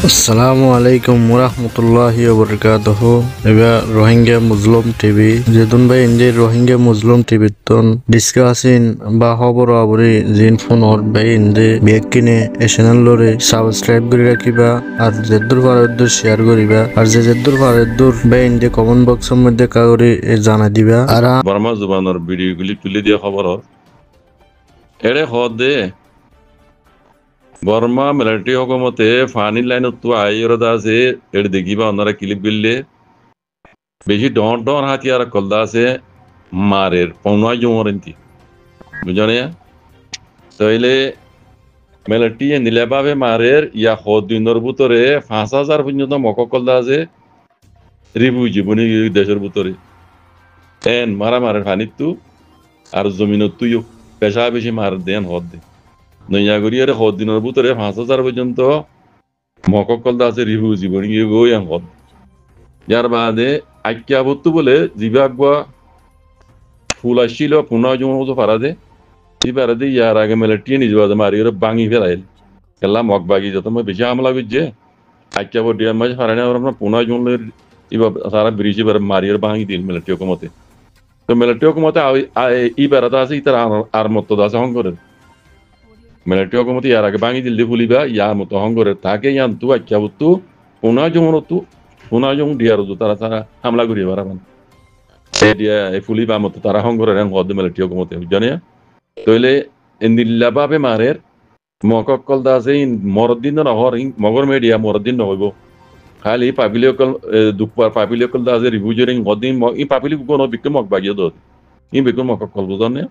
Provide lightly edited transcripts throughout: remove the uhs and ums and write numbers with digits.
আসসালামু আলাইকুম ওরহমতুল্লাহি ওবরকাতুহু। এবার রোহিঙ্গা মুসলিম টিভি যেদুন ভাই ইন্দি রোহিঙ্গা মুসলিম টিভি তন ডিসকাসিন বা খবর আবরি জিন ফোন হর ভাই ইন্দি বেগ কিনে এ চ্যানেল লরে সাবস্ক্রাইব করে রাখিবা আর যেদুর ভারতদুর শেয়ার করিবা আর যেদুর ভারতদুর ভাই ইন্দি কমেন্ট বক্সের মধ্যে কাগরি জানা দিবা আর বার্মা জুবানোর ভিডিওগুলি তুলে দিয়ে খবর এড়ে দে বর্মা মিলিটারি হকমতে ফানি লাইন তো আইরদা আছে এড়ে দেখিবা ওনারা ক্লিপ গিললে বেশি ডর ডর হাতিয়ার কলদা আছে মারের পৌনায় জমর এনতি বুঝনে তাইলে মিলিটারি নিলেভাবে মারের ইয়া দিনের ভিতরে 5,000 পর্যন্ত মক কলদা আছে রিফিউজি বনি দেশের ভিতরে এন মারা মারের ফানিত আর জমিনত তুইও পেশা বেশি মার দেন দে নৈয়াগুড়িয়ারে দিনের ভিতরে 5,000 পর্যন্ত মককল আছে রিভিউ জীবনী গই হদ যার বাদে আজ্ঞা বস্তু বলে জিবাগ ফুল আসছিল পুনঃ জমা পারা দে পারা দে ইয়ার আগে মেলে টিয়ে নিজ মারি ওরা বাঙি ফেলাইল খেলা মগ বাগি যত বেশি হামলা করছে আজ্ঞা ডিয়ার মাঝে ফারানি আমরা পুনঃ জমলের এবার সারা ব্রিজ এবার মারি ওর বাঙি দিল মিলিটারি হকমতে তো মিলিটারি হকমতে ই বেড়াতে আছে ইতার আর মত আছে হংকরের মিলিটারি হকমতে ইয়ার আগে বাঙি দিল ফুলিবা ইয়ার মতো হংকরের তাকে ইয়ান তু আজ্ঞা বস্তু পুনঃ জমনতু পুনঃ জম ডিয়ার তারা তারা হামলা করিয়ে বাড়াবান dia fuliba mot tara hongore ren god military hukmote jane toile endillababe marer mokokkol da sein mordin na horing mogor media mordin no hoibo khali pabiliokol dukpar pabiliokol da ze reviewing godin i pabilik gono bikke mok bagye do i bikke mokokkol bodone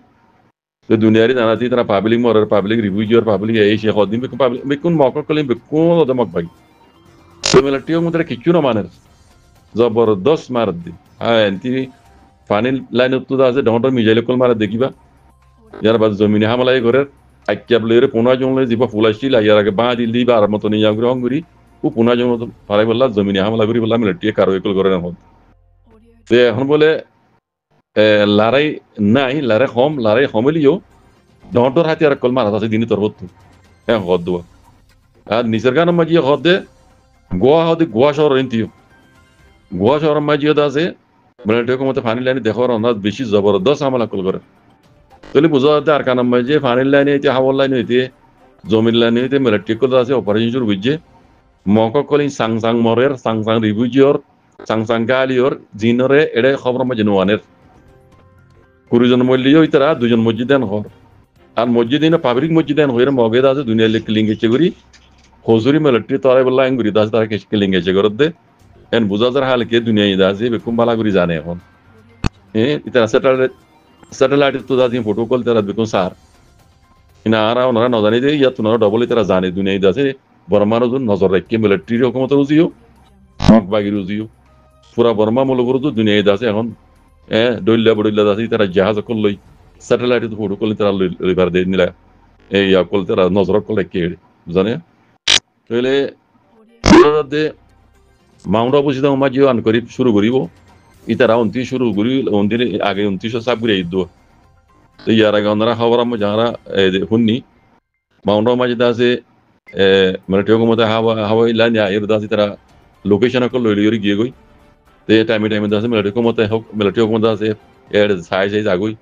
to duniyari danati tara public morer public reviewer public ei she godin bikke public bikkun mokokkol bikkun do mok bagi to military hukmote kichu no maner জবরদস্ত মার দি এনতি পানি line তো আছে ডর মিজাইলে call মারা দেখিবা যার বাদ জমিনে হামলাই করে আইকিয়া বলে পোনা জংলে যাব ফুলাইছিল ইয়ার আগে বা দিল দিবা আর মত নিয়া গ্রহণ করি ও পোনা জং পারাই বললা জমিনে হামলা করি বললা মিলিটারি কারওয়াই করে না হদ তে এখন বলে লড়াই নাই লড়াই কমলিও ডর হাতি আর কল মারা আছে দিনে তরবত হ্যাঁ হদ দোয়া আর নিসর্গান মাঝি হদ দে গোয়া শহর এনতিও গোয়া শহর মাঝি আছে মিলিটারি হকমতে ফানি লাইনে দেখার অন্দাজ বেশি জবরদস্ত হামলা কল করে তাহলে বোঝা যাচ্ছে আর কানাম যে ফানির লাইনে হইতে হাওয়ার লাইনে হইতে জমির লাইনে হইতে মিলিটারি কল আছে অপারেশন শুরু বুঝছে মককলিন সাংসাং মরের সাংসাং রিভিউজিওর সাংসাং গালিওর জিনরে এড়ে খবর মাঝে নোয়ানের 20 জন মল্লিও ইতারা 2 জন মসজিদেন হর আর মসজিদিন পাবলিক মসজিদেন হইরে মগেদ আছে দুনিয়া লিঙ্গেছে করি হজুরি মিলিটারি তরাই বললা আঙ্গুরি দাস তারা লিঙ্গেছে করত দে এন বুঝাজার হালকে দুনিয়া ইদা আছে বেকুম বালা করি জানে এখন ইতারা স্যাটেলাইট তো দাদি ফটো কল তারা বেকুম সার ইনা আর ওনারা নজানি দে ইয়া তোনারা ডবল তারা জানে দুনিয়া ইদা আছে বর্মার নজর রাখকে মিলিটারি হকমত রুজিও মক বাগি রুজিও পুরা বর্মা মূলবর তো দুনিয়া ইদা আছে এখন দইল্লা বড়িল্লা আছে তারা জাহাজ কল লই স্যাটেলাইট তো ফটো কল তারা লইবার দে নিলা এই কল তারা নজর কল রাখকে জানে তাহলে দে মাউন্ট আবু সিদা মাঝিও আন করি শুরু করিব ইতারা 29 শুরু করি 29 আগে 29 সাব করে ঈদ তো ইয়ার আগে ওনারা খবর আমরা যারা শুননি মাউন্ট আবু মাঝিদা আছে মিলিটারি হকমতে হাওয়াই লাইন এর দাসি তারা লোকেশন কল লই গিয়ে গই তো এই টাইমে দাসে মিলিটারি হকমতে আছে এর সাইজ আগই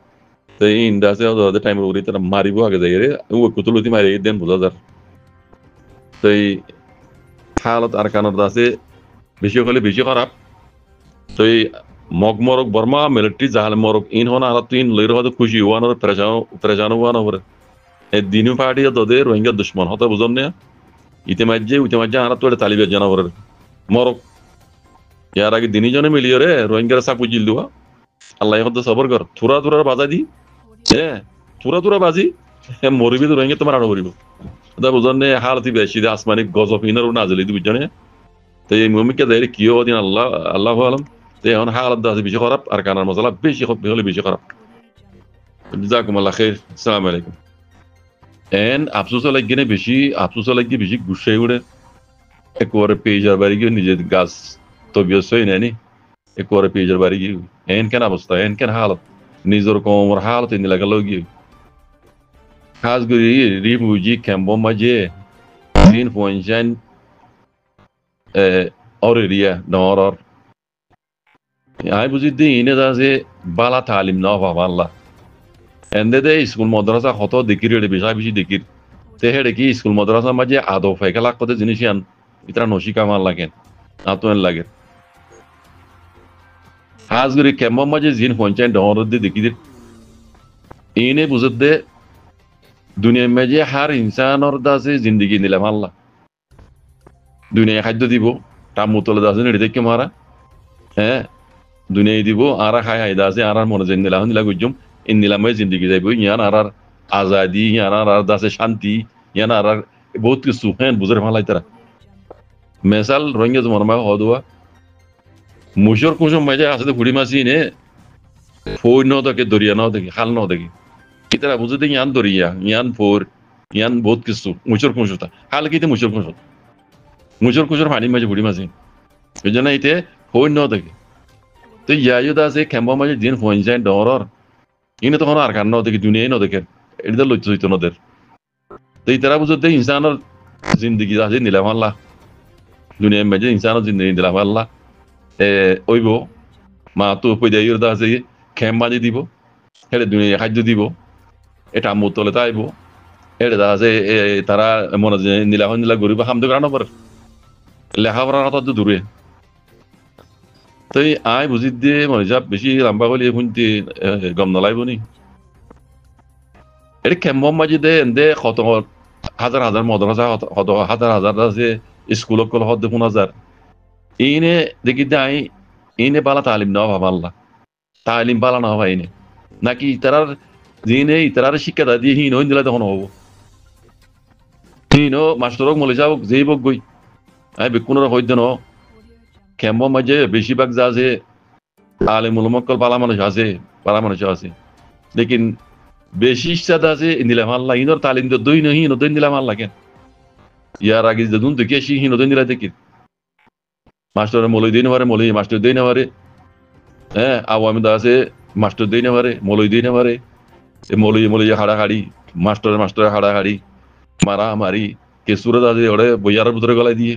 তো এই ইন্দাসে ওদের টাইমের ওরে তারা মারিব আগে যাই রে ও কুতুলতি মারি দেন বোঝা যার তো এই হালত আর কানর দাসে বেশি হলে বেশি খারাপ তো এই মগ মরক বর্মা মিলিটারি জাহাল মরক ইন হন আর তিন লইর হতে খুশি হওয়ান প্রেশান হওয়ান হবে এই দিনু পার্টি তোদের রোহিঙ্গা দুশ্মন হতে বুঝন না ইতিমাজ্যে আর তো তালিবে জানাবরের মরক ইয়ার আগে দিনই জনে মিলিয়ে রে রোহিঙ্গার সাপ উজিল দেওয়া আল্লাহ হতে সবর কর থুরা বাজা দি থুরা বাজি মরিবি তো রোহিঙ্গা তোমার আরো করিব ওটা বুঝন নে হালতি বেশি আসমানি গজব ইনারও না জলি বুঝনে তো এই মুমিকে দেয় কি দিন আল্লাহ আলম তো এখন হালত আছে বেশি খারাপ আর কানার মশলা বেশি হলে বেশি খারাপ জাকুমাল্লাহ খের আসসালামু আলাইকুম এন আফসোস লাগিয়ে বেশি গুসাই উঠে একবারে পেজার বাড়ি গিয়ে নিজের গাছ তবিয়ত সই নেনি একবারে পেজার বাড়ি গিয়ে এন কেন অবস্থা এন কেন হালত নিজের কমর হালত এনে লাগা গিয়ে খাস করি রিফিউজি ক্যাম্প মাঝে দিন পঞ্চায়েত অরেরিয়া ডর আই বুঝি দি ইনে দা যে বালা তালিম না বাবা আল্লাহ এন্ডে দে স্কুল মাদ্রাসা কত দেখির রে বেশি বেশি দেখির তে হেডে কি স্কুল মাদ্রাসা মাঝে আদব ফেকালা কত জিনিস আন ইতরা নসি কামাল লাগেন আতোন লাগে হাজগুরি কেমন মাঝে জিন পঞ্চায়েত ডর দি দেখির ইনে বুঝত দে দুনিয়া মাঝে হার ইনসানর দাসে জিন্দগি নিলাম আল্লাহ দুনিয়া খাদ্য দিব তার মুতলে দাসে নেড়ে দেখে মারা হ্যাঁ দুনিয়া দিব আর খাই হাই দাসে আর মনে যেন নিলাম নিলা গুজুম ইন নিলামে জিন্দগি যাইব ইয়ান আর আজাদি ইয়ান আর দাসে শান্তি ইয়ান আর বহুত কিছু হ্যাঁ বুঝে ভালাই তারা মেসাল রোহিঙ্গা জমার মা হদুয়া মুশর কুসুম মাঝে আছে ফুড়ি মাছি নে ফই ন দেখে দরিয়া ন দেখে খাল ন দেখে ইতারা বুঝে দেখি ইয়ান দরিয়া ইয়ান ফোর ইয়ান বহুত কিছু মুশর কুসুতা খাল কিতে মুশর কুসুর পানি মাঝে ফুড়ি মাছি এই জন্য ইতে ফই ন দেখে তো ইয়ায়ু দাসে খেম্বা মাঝে দিন ফোন যায় ডরর ইনে তখন আর কান ন দেখে দুনিয়ায় ন দেখে এটা লজ্জ হইতো নদের তো ইতারা বুঝে দেখ ইনসানের জিন্দগি আছে নিলাম আল্লাহ দুনিয়ার মাঝে ইনসানের জিন্দগি নিলাম আল্লাহ ওইব মা তো পয়দাইর দাসে খেম বাজি দিব হেলে দুনিয়া খাদ্য দিব এটা আমুর তলে তাইব এটা দাসে তারা মনে নীলা গরিব হামদ করানো পারে লেখাপড়ার কথা তো দূরে তো আই বুঝি দিয়ে মনে যা বেশি লম্বা হলে শুনতে গম নলাইব নি এটা কেমন মাঝে দে কত হাজার হাজার মদরসা কত হাজার হাজার আছে স্কুল কল হদ 5000 ইনে দেখি দে আই ইনে বালা তালিম না ভাবা আল্লাহ তালিম বালা না ভাই ইনে নাকি ইতারার জিনে ইতারার শিক্ষা দা দিয়ে হিন হইন দিলে তখন হবো হিনো মাস্টারক মলে যাও যেই বক গই আই বেকুনর হইদ ন কেমন মাঝে বেশিরভাগ যা আছে আলিম উলমকল পালা মানুষ আছে লেকিন বেশি ইচ্ছা আছে নিলাম আল্লাহ ইনর তালিম তো দই নহি নদই নিলাম আল্লাহ কেন ইয়ার আগে যদুন দেখি আসি হি নদই নিলা দেখি মাস্টার মলই দিন পারে মলই মাস্টার দিন পারে হ্যাঁ আওয়ামী দা আছে মাস্টার দিন পারে মলই দিন পারে মলই হাড়াহাড়ি মাস্টার হাড়াহাড়ি মারামারি কেসুরা দা যে ওরে বইয়ার ভিতরে গলায় দিয়ে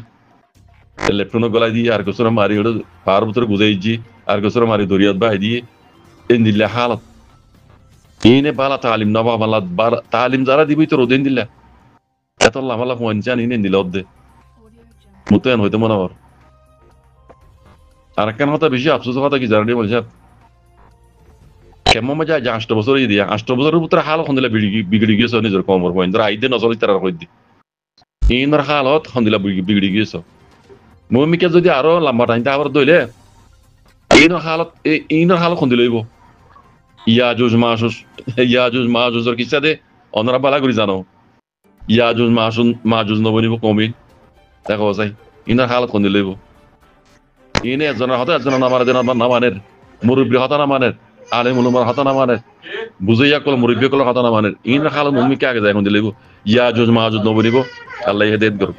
লেফটনক গলায় দিয়ে আর কেসুরা মারি ওরে পাহাড় ভিতরে গুজাইছি আর কেসুরা মারি দরিয়াত বাই দিয়ে এই নিলে হালত ইনে বালা তালিম নবা বালা তালিম যারা দিবই তো রোদিন দিলা এত লাভালা পঞ্চান ইনে দিল দে মুতেন হইতে মনে হর আর কেন কথা বেশি আফসোস কথা কি জানি বলছে কেমন মজা যে 8 বছর দিয়া 8 বছরের ভিতরে হাল খন্দিলা বিগড়ি গিয়েছ নিজের কমর পয়েন্ট আইদে নজর তারা কই দি ইনর হালত খন্দিলা বিগড়ি গিয়েছ মমিকে যদি আরো লম্বা টাইম আবার দইলে ইনর হালত খন্দিলইব ইয়াজুজ মাজুজর কিসা দে অনরা বালা করি জানো ইয়াজুজ মাজুজ নবনিব কমিন দেখো যাই ইনার হালত কোন দিলইব ইনে একজনের হতে একজনের নামানের মুরব্বী হতা নামানের আলিম উলুমার হতা নামানের বুঝাইয়া কল মুরব্বী কল হতা নামানের ইনার হালত মুমিকে আগে যায় কোন দিলইব ইয়াজুজ মাজুজ নবনিব আল্লাহ হেদায়েত করুক